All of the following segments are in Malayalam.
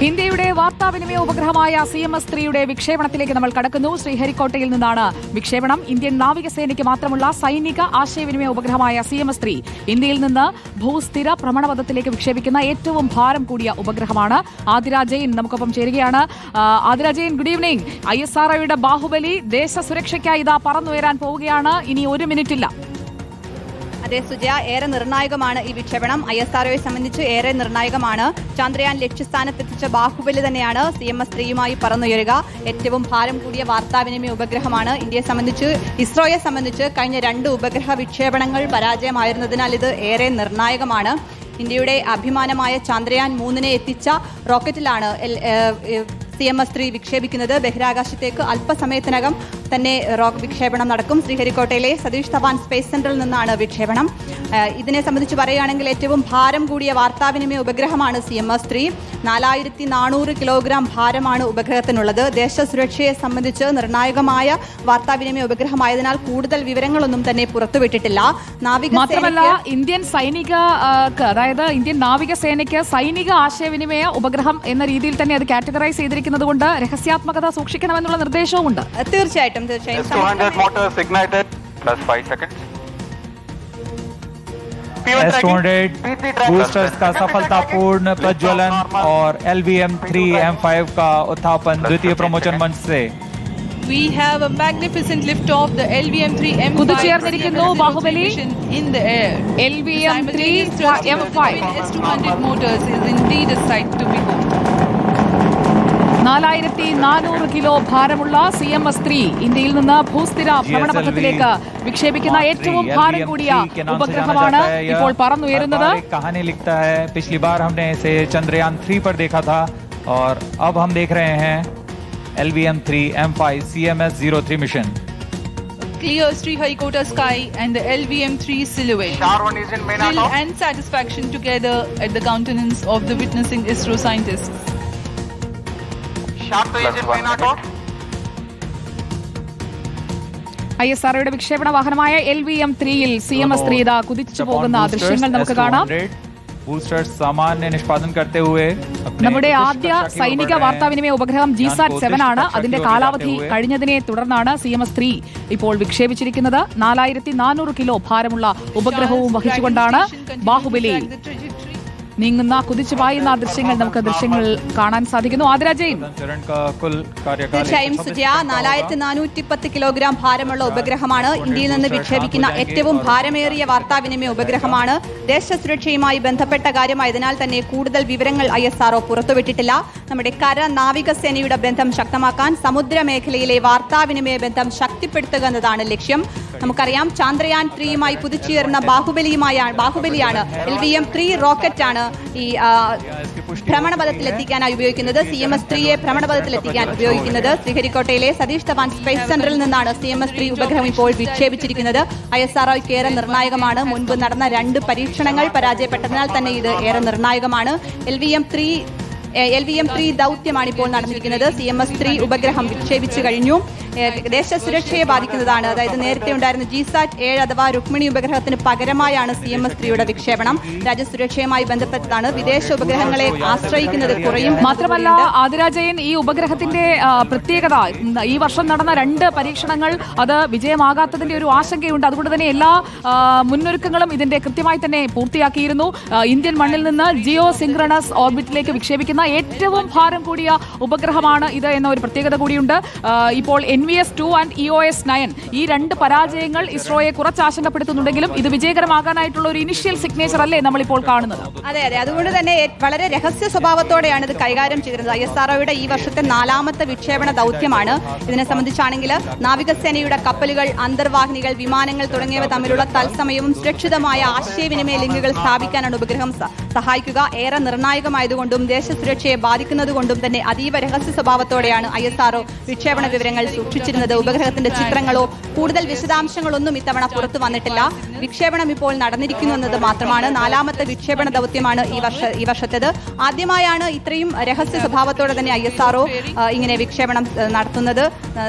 ഇന്ത്യയുടെ വാർത്താവിനിമയ ഉപഗ്രഹമായ CMS-3യുടെ വിക്ഷേപണത്തിലേക്ക് നമ്മൾ കടക്കുന്നു. ശ്രീഹരിക്കോട്ടയിൽ നിന്നാണ് വിക്ഷേപണം. ഇന്ത്യൻ നാവികസേനയ്ക്ക് മാത്രമുള്ള സൈനിക ആശയവിനിമയ ഉപഗ്രഹമായ CMS-3 ഇന്ത്യയിൽ നിന്ന് ഭൂസ്ഥിര ഭ്രമണപഥത്തിലേക്ക് വിക്ഷേപിക്കുന്ന ഏറ്റവും ഭാരം കൂടിയ ഉപഗ്രഹമാണ്. ആതിര ജെയിൻ നമുക്കൊപ്പം ചേരുകയാണ്. Athira Jain, good evening. ISROയുടെ ബാഹുബലി ദേശസുരക്ഷയ്ക്കായി ഇതാ പറന്നുയരാൻ പോവുകയാണ്. ഇനി ഒരു മിനിറ്റില്ല. അതെ സുജയ, ഏറെ നിർണായകമാണ് ഈ വിക്ഷേപണം. ISROയെ സംബന്ധിച്ച് ഏറെ നിർണായകമാണ്. ചന്ദ്രയാൻ ലക്ഷ്യസ്ഥാനത്തെത്തിച്ച ബാഹുബലി തന്നെയാണ് CMS-3യുമായി പറന്നുയരുക. ഏറ്റവും ഭാരം കൂടിയ വാർത്താവിനിമയ ഉപഗ്രഹമാണ്. ഇന്ത്യയെ സംബന്ധിച്ച്, ഇസ്രോയെ സംബന്ധിച്ച് കഴിഞ്ഞ 2 ഉപഗ്രഹ വിക്ഷേപണങ്ങൾ പരാജയമായിരുന്നതിനാൽ ഇത് ഏറെ നിർണായകമാണ്. ഇന്ത്യയുടെ അഭിമാനമായ ചന്ദ്രയാൻ 3 എത്തിച്ച റോക്കറ്റിലാണ് CMS-3 വിക്ഷേപിക്കുന്നത്. ബഹിരാകാശത്തേക്ക് അല്പസമയത്തിനകം തന്നെ വിക്ഷേപണം നടക്കും. ശ്രീഹരിക്കോട്ടയിലെ സതീഷ് ധവാൻ സ്പേസ് സെന്ററിൽ നിന്നാണ് വിക്ഷേപണം. ഇതിനെ സംബന്ധിച്ച് പറയുകയാണെങ്കിൽ ഏറ്റവും ഭാരം കൂടിയ വാർത്താവിനിമയ ഉപഗ്രഹമാണ് CMS-3. 4400 കിലോഗ്രാം ഭാരമാണ് ഉപഗ്രഹത്തിനുള്ളത്. ദേശസുരക്ഷയെ സംബന്ധിച്ച് നിർണായകമായ വാർത്താവിനിമയ ഉപഗ്രഹമായതിനാൽ കൂടുതൽ വിവരങ്ങളൊന്നും തന്നെ പുറത്തുവിട്ടിട്ടില്ല. മാത്രമല്ല, ഇന്ത്യൻ അതായത് ഇന്ത്യൻ നാവികസേനയ്ക്ക് സൈനിക ആശയവിനിമയ ഉപഗ്രഹം എന്ന രീതിയിൽ തന്നെ അത് കാറ്റഗറൈസ് ചെയ്തിരിക്കുന്നത് കൊണ്ട് രഹസ്യാത്മകത സൂക്ഷിക്കണമെന്നുള്ള നിർദ്ദേശവുമുണ്ട്. തീർച്ചയായിട്ടും S-200 बूस्टर्स का सफलतापूर्ण प्रज्वलन और LVM-3M5 का उत्थापन द्वितीय प्रमोचन मंच से. We have a magnificent lift off the LVM-3M5 കുതിച്ചുയർന്നിരിക്കുന്നു Baahubali in the air. LVM-3M5 S-200 motors is indeed a sight to behold. 4400 kilo ഭാരമുള്ള CMS-3 ഇന്ത്യയിൽ നിന്ന് ഭൂസ്ഥിര ഭ്രമണപഥത്തിലേക്ക് വിക്ഷേപിക്കുന്ന ഏറ്റവും ഭാരം കൂടിയ ഉപഗ്രഹമാണ് ഇപ്പോൾ പറന്നുയരുന്നത്. कहानी लिखता है. पिछली बार हमने इसे चंद्रयान 3 पर देखा था और अब हम देख रहे हैं LVM-3M5 CMS-03 mission. Clear Sriharikota sky and the LVM-3 silhouette. Thrill and satisfaction together at the countenance of the witnessing ISRO scientists. ISROയുടെ വിക്ഷേപണ വാഹനമായ LVM-3യിൽ CMS-3 ഇതാ കുതിച്ചു പോകുന്ന ദൃശ്യങ്ങൾ നമുക്ക് കാണാം. സാമാന്യ നിഷ്പാദനം करते हुए നമ്മുടെ ആദ്യ സൈനിക വാർത്താവിനിമയ ഉപഗ്രഹം GSAT-7 ആണ്. അതിന്റെ കാലാവധി കഴിഞ്ഞതിനെ തുടർന്നാണ് CMS-3 ഇപ്പോൾ വിക്ഷേപിച്ചിരിക്കുന്നത്. 4400 കിലോ ഭാരമുള്ള ഉപഗ്രഹവും വഹിച്ചുകൊണ്ടാണ് ബാഹുബലി നീങ്ങുന്ന, കുതിച്ചു പായുന്ന ദൃശ്യങ്ങൾ കാണാൻ സാധിക്കുന്നു. ആതിര ജെയിൻ. തീർച്ചയായും സുജയ, 4410 കിലോഗ്രാം ഭാരമുള്ള ഉപഗ്രഹമാണ്. ഇന്ത്യയിൽ നിന്ന് വിക്ഷേപിക്കുന്ന ഏറ്റവും ഭാരമേറിയ വാർത്താവിനിമയ ഉപഗ്രഹമാണ്. ദേശസുരക്ഷയുമായി ബന്ധപ്പെട്ട കാര്യമായതിനാൽ തന്നെ കൂടുതൽ വിവരങ്ങൾ ISRO പുറത്തുവിട്ടിട്ടില്ല. നമ്മുടെ കര നാവികസേനയുടെ ബന്ധം ശക്തമാക്കാൻ സമുദ്ര മേഖലയിലെ വാർത്താവിനിമയ ബന്ധം ശക്തിപ്പെടുത്തുക എന്നതാണ് ലക്ഷ്യം. നമുക്കറിയാം, ചന്ദ്രയാൻ 3യുമായി കുതിച്ചുയർന്ന ബാഹുബലിയാണ് LVM-3 റോക്കറ്റാണ് ഈ ഭ്രമണപഥത്തിലെത്തിക്കാനായി ഉപയോഗിക്കുന്നത്. CMS-3യെ ഭ്രമണപഥത്തിലെത്തിക്കാൻ ഉപയോഗിക്കുന്നത്. ശ്രീഹരിക്കോട്ടയിലെ സതീഷ് ധവാൻ സ്പേസ് സെന്ററിൽ നിന്നാണ് CMS-3 ഉപഗ്രഹം ഇപ്പോൾ വിക്ഷേപിച്ചിരിക്കുന്നത്. ISROയ്ക്ക് ഏറെ നിർണായകമാണ്. മുൻപ് നടന്ന 2 പരീക്ഷണങ്ങൾ പരാജയപ്പെട്ടതിനാൽ തന്നെ ഇത് ഏറെ നിർണായകമാണ്. LVM-3 ദൗത്യമാണ് ഇപ്പോൾ നടന്നിരിക്കുന്നത്. CMS-3 ഉപഗ്രഹം വിക്ഷേപിച്ചു കഴിഞ്ഞു. ദേശസുരക്ഷയെ ബാധിക്കുന്നതാണ്. അതായത് നേരത്തെ ഉണ്ടായിരുന്ന GSAT-7 അഥവാ രുക്മിണി ഉപഗ്രഹത്തിന് പകരമായാണ് CMS-3യുടെ വിക്ഷേപണം. രാജ്യസുരക്ഷയുമായി ബന്ധപ്പെട്ടതാണ്. വിദേശ ഉപഗ്രഹങ്ങളെ ആശ്രയിക്കുന്നത് കുറയും. മാത്രമല്ല ആതിര ജെയിൻ, ഈ ഉപഗ്രഹത്തിന്റെ പ്രത്യേകത, ഈ വർഷം നടന്ന 2 പരീക്ഷണങ്ങൾ അത് വിജയമാകാത്തതിന്റെ ഒരു ആശങ്കയുണ്ട്. അതുകൊണ്ട് തന്നെ എല്ലാ മുന്നൊരുക്കങ്ങളും ഇതിന്റെ കൃത്യമായി തന്നെ പൂർത്തിയാക്കിയിരുന്നു. ഇന്ത്യൻ മണ്ണിൽ നിന്ന് ജിയോ സിൻക്രണസ് ഓർബിറ്റിലേക്ക് വിക്ഷേപിക്കുന്ന ഏറ്റവും ഭാരം കൂടിയ ഉപഗ്രഹമാണ് ഇത് എന്ന ഒരു പ്രത്യേകത കൂടിയുണ്ട്. ഇപ്പോൾ NVS-2 ആൻഡ് EOS-9 ഈ 2 പരാജയങ്ങൾ ഇസ്രോയെ കുറച്ച് ആശങ്കപ്പെടുത്തുന്നുണ്ടെങ്കിലും ഇത് വിജയകരമാകാനായിട്ടുള്ള ഒരു ഇനിഷ്യൽ സിഗ്നേച്ചർ അല്ലേ നമ്മളിപ്പോൾ കാണുന്നത്? അതെ, അതുകൊണ്ട് തന്നെ വളരെ രഹസ്യ സ്വഭാവത്തോടെയാണ് ഇത് കൈകാര്യം ചെയ്തിരുന്നത്. ISROയുടെ ഈ വർഷത്തെ 4ാമത്തെ വിക്ഷേപണ ദൗത്യമാണ്. ഇതിനെ സംബന്ധിച്ചാണെങ്കിൽ നാവികസേനയുടെ കപ്പലുകൾ, അന്തർവാഹിനികൾ, വിമാനങ്ങൾ തുടങ്ങിയവ തമ്മിലുള്ള തത്സമയവും സുരക്ഷിതമായ ആശയവിനിമയ ലിങ്കുകൾ സ്ഥാപിക്കാനാണ് ഉപഗ്രഹം സഹായിക്കുക. ഏറെ നിർണായകമായതുകൊണ്ടും ദേശസുരക്ഷയെ ബാധിക്കുന്നതുകൊണ്ടും തന്നെ അതീവ രഹസ്യ സ്വഭാവത്തോടെയാണ് ISRO വിക്ഷേപണ വിവരങ്ങൾ സൂക്ഷിച്ചിരുന്നത്. ഉപഗ്രഹത്തിന്റെ ചിത്രങ്ങളോ കൂടുതൽ വിശദാംശങ്ങളൊന്നും ഇത്തവണ പുറത്തു വന്നിട്ടില്ല. വിക്ഷേപണം ഇപ്പോൾ നടന്നിരിക്കുന്നു എന്നത് മാത്രമാണ്. 4ാമത്തെ വിക്ഷേപണ ദൗത്യമാണ് ഈ വർഷത്തേത്. ആദ്യമായാണ് ഇത്രയും രഹസ്യ സ്വഭാവത്തോടെ തന്നെ ISRO ഇങ്ങനെ വിക്ഷേപണം നടത്തുന്നത്.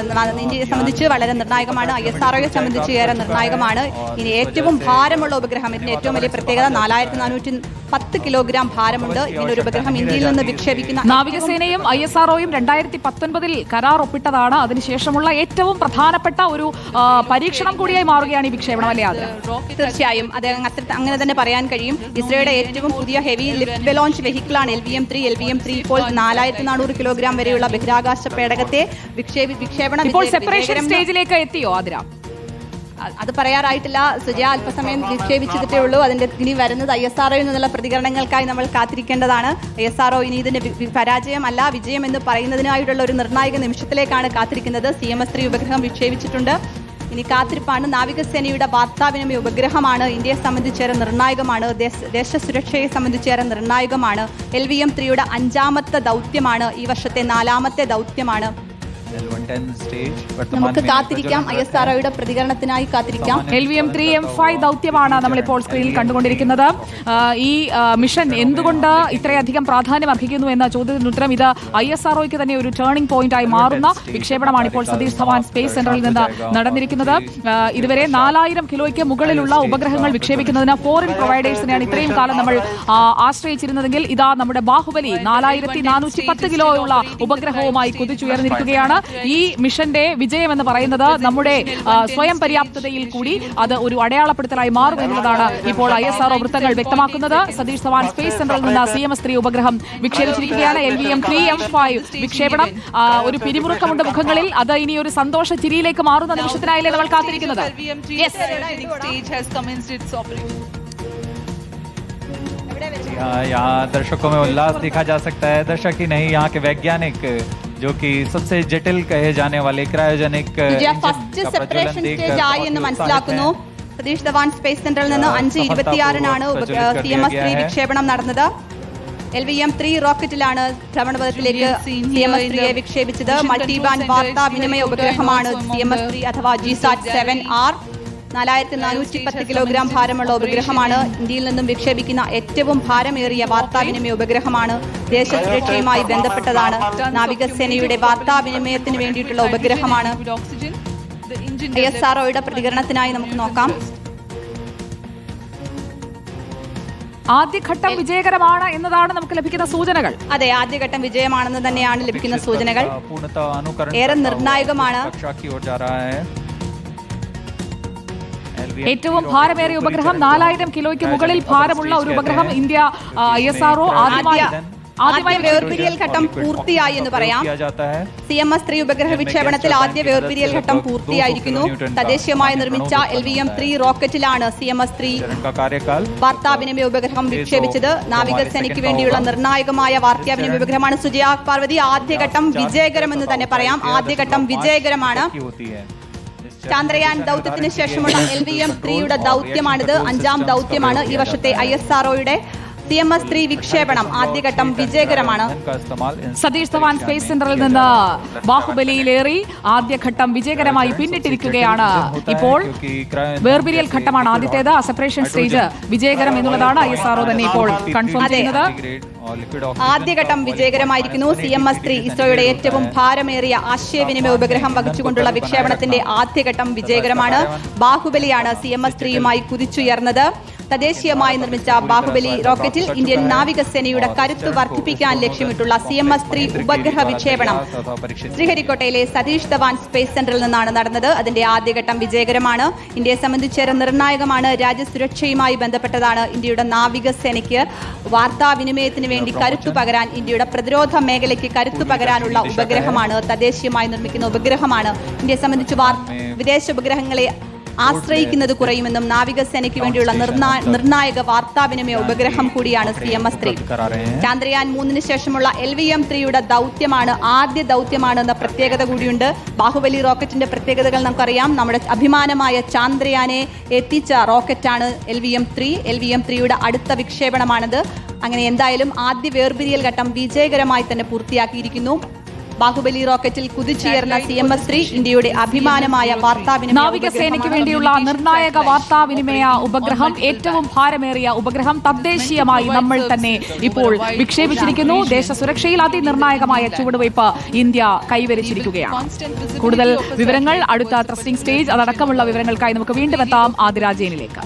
ഇന്ത്യയെ സംബന്ധിച്ച് വളരെ നിർണായകമാണ്. ISROയെ സംബന്ധിച്ച് ഏറെ നിർണായകമാണ്. ഇനി ഏറ്റവും ഭാരമുള്ള ഉപഗ്രഹം, ഇതിന്റെ ഏറ്റവും വലിയ പ്രത്യേകത 4400 10 കിലോഗ്രാം ഭാരമുണ്ട്. ഇങ്ങനെ ഒരു ഉപഗ്രഹം ഇന്ത്യയിൽ നിന്ന് വിക്ഷേപിക്കുന്ന നാവികസേനയും ISROയും 2019 കരാർ ഒപ്പിട്ടതാണ്. അതിനുശേഷമുള്ള ഏറ്റവും പ്രധാനപ്പെട്ട ഒരു പരീക്ഷണം കൂടിയായി മാറുകയാണ് ഈ വിക്ഷേപണം, അല്ലേ? അത് തീർച്ചയായും അങ്ങനെ തന്നെ പറയാൻ കഴിയും. ഇസ്രോയുടെ ഏറ്റവും പുതിയ ഹെവി ലിഫ്റ്റ് ലോഞ്ച് വെഹിക്കിളാണ് LVM-3 ഇപ്പോൾ 4400 കിലോഗ്രാം വരെയുള്ള ബഹിരാകാശ പേടകത്തെ വിക്ഷേപണം ഇപ്പോൾ സെപ്പറേഷൻ സ്റ്റേജിലേക്ക് എത്തിയോ ആതിര? അത് പറയാറായിട്ടില്ല സുജയ. അല്പസമയം വിക്ഷേപിച്ചിട്ടേ ഉള്ളൂ. അതിന്റെ ഇനി വരുന്നത് ISROയിൽ നിന്നുള്ള പ്രതികരണങ്ങൾക്കായി നമ്മൾ കാത്തിരിക്കേണ്ടതാണ്. ISRO ഇനി ഇതിന്റെ പരാജയമല്ല വിജയം എന്ന് പറയുന്നതിനായിട്ടുള്ള ഒരു നിർണായക നിമിഷത്തിലേക്കാണ് കാത്തിരിക്കുന്നത്. CMS-3 ഉപഗ്രഹം വിക്ഷേപിച്ചിട്ടുണ്ട്. ഇനി കാത്തിരിപ്പാണ്. നാവികസേനയുടെ വാർത്താവിനിമയ ഉപഗ്രഹമാണ്. ഇന്ത്യയെ സംബന്ധിച്ചേറെ നിർണായകമാണ്. ദേശസുരക്ഷയെ സംബന്ധിച്ചേറെ നിർണായകമാണ്. LVM-3യുടെ 5ാമത്തെ ദൗത്യമാണ്. ഈ വർഷത്തെ 4ാമത്തെ ദൗത്യമാണ്. നമുക്ക് കാത്തിരിക്കാം. ISROയുടെ പ്രതികരണത്തിനായി കാത്തിരിക്കാം. LVM-3 M5 ദൗത്യമാണ് നമ്മളിപ്പോൾ സ്ക്രീനിൽ കണ്ടുകൊണ്ടിരിക്കുന്നത്. ഈ മിഷൻ എന്തുകൊണ്ട് ഇത്രയധികം പ്രാധാന്യം അർഹിക്കുന്നു എന്ന ചോദ്യത്തിന് ഉത്തരം ഇത് ISROയ്ക്ക് തന്നെ ഒരു ടേണിംഗ് പോയിന്റ് ആയി മാറുന്ന വിക്ഷേപണമാണ് ഇപ്പോൾ സതീഷ് ധവാൻ സ്പേസ് സെന്ററിൽ നിന്ന് നടന്നിരിക്കുന്നത്. ഇതുവരെ 4000 കിലോയ്ക്ക് മുകളിലുള്ള ഉപഗ്രഹങ്ങൾ വിക്ഷേപിക്കുന്നതിന് ഫോറിൻ പ്രൊവൈഡേഴ്സിനെയാണ് ഇത്രയും കാലം നമ്മൾ ആശ്രയിച്ചിരുന്നതെങ്കിൽ ഇതാ നമ്മുടെ ബാഹുബലി 4410 കിലോയുള്ള ഉപഗ്രഹവുമായി കുതിച്ചുയർന്നിരിക്കുകയാണ്. ഈ മിഷന്റെ വിജയം എന്ന് പറയുന്നത് നമ്മുടെ സ്വയം പര്യാപ്തതയിൽ കൂടി അത് ഒരു അടയാളപ്പെടുത്തലായി മാറും എന്നതാണ് ഇപ്പോൾ ISRO വൃത്തങ്ങൾ വ്യക്തമാക്കുന്നത്. സതീഷ് ധവാൻ സ്പേസ് സെന്ററിൽ നിന്ന് CMS-3 ഉപഗ്രഹം വിക്ഷേപിച്ചിരിക്കുകയാണ്. LVM-3 M5 വിക്ഷേപണം. ഒരു പിരിമുറുക്കമുണ്ട് മുഖങ്ങളിൽ. അത് ഇനി ഒരു സന്തോഷ ചിരിയിലേക്ക് മാറുന്ന നിമിഷത്തിനായില്ലേ നമ്മൾ കാത്തിരിക്കുന്നത്. यहाँ दर्शकों में उल्लास देखा जा सकता है. दर्शक ही नहीं, यहाँ के वैज्ञानिक जो कि सबसे जटिल कहे जाने वाले क्रायोजेनिक ഫസ്റ്റ് സെപ്പറേഷൻ സ്റ്റേജ് ആയി എന്ന് മനസ്സിലാക്കുന്നു. സതീഷ് ധവാൻ സ്പേസ് സെന്ററിൽ നിന്ന് 5:26-നാണ് CMS-3 വിക്ഷേപണം നടന്നത്. LVM-3 റോക്കറ്റിലാണ് ഭ്രമണപഥത്തിലേക്ക് CMS-3യെ വിക്ഷേപിച്ചത്. മൾട്ടി ബാൻഡ് വാർത്താ വിനിമയ ഉപഗ്രഹമാണ് CMS-3 അഥവാ GSAT-7R. 4410 കിലോഗ്രാം ഭാരമുള്ള ഉപഗ്രഹമാണ്. ഇന്ത്യയിൽ നിന്നും വിക്ഷേപിക്കുന്ന ഏറ്റവും ഭാരമേറിയ വാർത്താവിനിമയ ഉപഗ്രഹമാണ്. ദേശസുരക്ഷയുമായി ബന്ധപ്പെട്ടതാണ്. നാവികസേനയുടെ വാർത്താവിനിമയത്തിന് വേണ്ടിയിട്ടുള്ള ഉപഗ്രഹമാണ്. ISROയുടെ പ്രതികരണത്തിനായി നമുക്ക് നോക്കാം. ആദ്യഘട്ടം വിജയകരമാണ് എന്നതാണ് നമുക്ക് ലഭിക്കുന്ന സൂചനകൾ. അതെ, ആദ്യഘട്ടം വിജയമാണെന്ന് തന്നെയാണ് ലഭിക്കുന്ന സൂചനകൾ. ഏറെ നിർണായകമാണ്. ഏറ്റവും ഭാരമേറിയ ഉപഗ്രഹം 4000 കിലോയ്ക്ക് മുകളിൽ ഭാരമുള്ള ഒരു ഉപഗ്രഹം ഇന്ത്യ ISRO ആദ്യമായി വേർപിരിയൽ ഘട്ടം പൂർത്തിയായി എന്ന് പറയാം. CMS-3 ഉപഗ്രഹ വിക്ഷേപണത്തിൽ ആദ്യ വേർപിരിയൽ ഘട്ടം പൂർത്തിയായിരിക്കുന്നു. തദ്ദേശീയമായി നിർമ്മിച്ച LVM-3 റോക്കറ്റിലാണ് CMS-3 വാർത്താവിനിമയ ഉപഗ്രഹം വിക്ഷേപിച്ചത്. നാവികസേനയ്ക്ക് വേണ്ടിയുള്ള നിർണായകമായ വാർത്താവിനിമയ ഉപഗ്രഹമാണ്. സുജയ പാർവതി, ആദ്യഘട്ടം വിജയകരമെന്ന് തന്നെ പറയാം. ആദ്യഘട്ടം വിജയകരമാണ്. ചന്ദ്രയാൻ ദൗത്യത്തിന് ശേഷമുള്ള LVM-3യുടെ ദൗത്യമാണിത്. 5ാം ദൗത്യമാണ്. ഈ വർഷത്തെ ISROയുടെ CMS-3 വിക്ഷേപണം ആദ്യഘട്ടം വിജയകരമാണ്. സതീഷ് ധവാൻ സ്പേസ് സെന്ററിൽ നിന്ന് ബാഹുബലിയിലേറി ആദ്യഘട്ടം വിജയകരമായി പിന്നിട്ടിരിക്കുകയാണ്. ഇപ്പോൾ വേർപിരിയൽ ഘട്ടമാണ് ആദ്യത്തേത്. സെപ്പറേഷൻ സ്റ്റേജ് വിജയകരം എന്നുള്ളതാണ് ISRO തന്നെ ഇപ്പോൾ കൺഫേം ചെയ്യുന്നത്. ആദ്യഘട്ടം വിജയകരമായിരിക്കുന്നു. CMS-3 ഇസ്രോയുടെ ഏറ്റവും ഭാരമേറിയ ആശയവിനിമയ ഉപഗ്രഹം വഹിച്ചുകൊണ്ടുള്ള വിക്ഷേപണത്തിന്റെ ആദ്യഘട്ടം വിജയകരമാണ്. ബാഹുബലിയാണ് CMS-3യുമായി കുതിച്ചുയർന്നത്. തദ്ദേശീയമായി നിർമ്മിച്ച ബാഹുബലി റോക്കറ്റിൽ ഇന്ത്യൻ നാവികസേനയുടെ കരുത്ത് വർദ്ധിപ്പിക്കാൻ ലക്ഷ്യമിട്ടുള്ള CMS-3 ഉപഗ്രഹ വിക്ഷേപണം ശ്രീഹരിക്കോട്ടയിലെ സതീഷ് ധവാൻ സ്പേസ് സെന്ററിൽ നിന്നാണ് നടന്നത്. അതിന്റെ ആദ്യഘട്ടം വിജയകരമാണ്. ഇന്ത്യയെ സംബന്ധിച്ചേറെ നിർണായകമാണ്. രാജ്യസുരക്ഷയുമായി ബന്ധപ്പെട്ടതാണ്. ഇന്ത്യയുടെ നാവികസേനയ്ക്ക് വാർത്താവിനിമയത്തിന് വേണ്ടി കരുത്തു പകരാൻ, ഇന്ത്യയുടെ പ്രതിരോധ മേഖലയ്ക്ക് കരുത്തു പകരാനുള്ള ഉപഗ്രഹമാണ്. തദ്ദേശീയമായി നിർമ്മിക്കുന്ന ഉപഗ്രഹമാണ്. ഇന്ത്യയെ സംബന്ധിച്ച് വിദേശ ഉപഗ്രഹങ്ങളെ ആശ്രയിക്കുന്നത് കുറയുമെന്നും നാവികസേനയ്ക്ക് വേണ്ടിയുള്ള നിർണായക വാർത്താവിനിമയ ഉപഗ്രഹം കൂടിയാണ് CMS-3. ചന്ദ്രയാൻ 3 ശേഷമുള്ള LVM-3യുടെ ദൗത്യമാണ് ആദ്യ ദൗത്യമാണെന്ന പ്രത്യേകത കൂടിയുണ്ട്. ബാഹുബലി റോക്കറ്റിന്റെ പ്രത്യേകതകൾ നമുക്കറിയാം. നമ്മുടെ അഭിമാനമായ ചന്ദ്രയാനെ എത്തിച്ച റോക്കറ്റാണ് LVM-3. LVM-3യുടെ അടുത്ത വിക്ഷേപണമാണിത്. അങ്ങനെ എന്തായാലും ആദ്യ വേർപിരിയൽ ഘട്ടം വിജയകരമായി തന്നെ പൂർത്തിയാക്കിയിരിക്കുന്നു. ബാഹുബലി റോക്കറ്റിൽ കുതിച്ചുയർന്ന CMS-3 ഇന്ത്യയുടെ അഭിമാനമായ വാർത്താവിനിമയ നാവികസേനയ്ക്ക് വേണ്ടിയുള്ള നിർണായക വാർത്താവിനിമയ ഉപഗ്രഹം, ഏറ്റവും ഭാരമേറിയ ഉപഗ്രഹം തദ്ദേശീയമായി നമ്മൾ തന്നെ ഇപ്പോൾ വിക്ഷേപിച്ചിരിക്കുന്നു. ദേശസുരക്ഷയിൽ അതിനിർണായകമായ ചുവടുവയ്പ് ഇന്ത്യ കൈവരിച്ചിരിക്കുകയാണ്. കൂടുതൽ വിവരങ്ങൾ അടുത്ത ടെസ്റ്റിംഗ് സ്റ്റേജ് അതടക്കമുള്ള വിവരങ്ങൾക്കായി നമുക്ക് വീണ്ടും എത്താം ആതിരാജേനിലേക്ക്.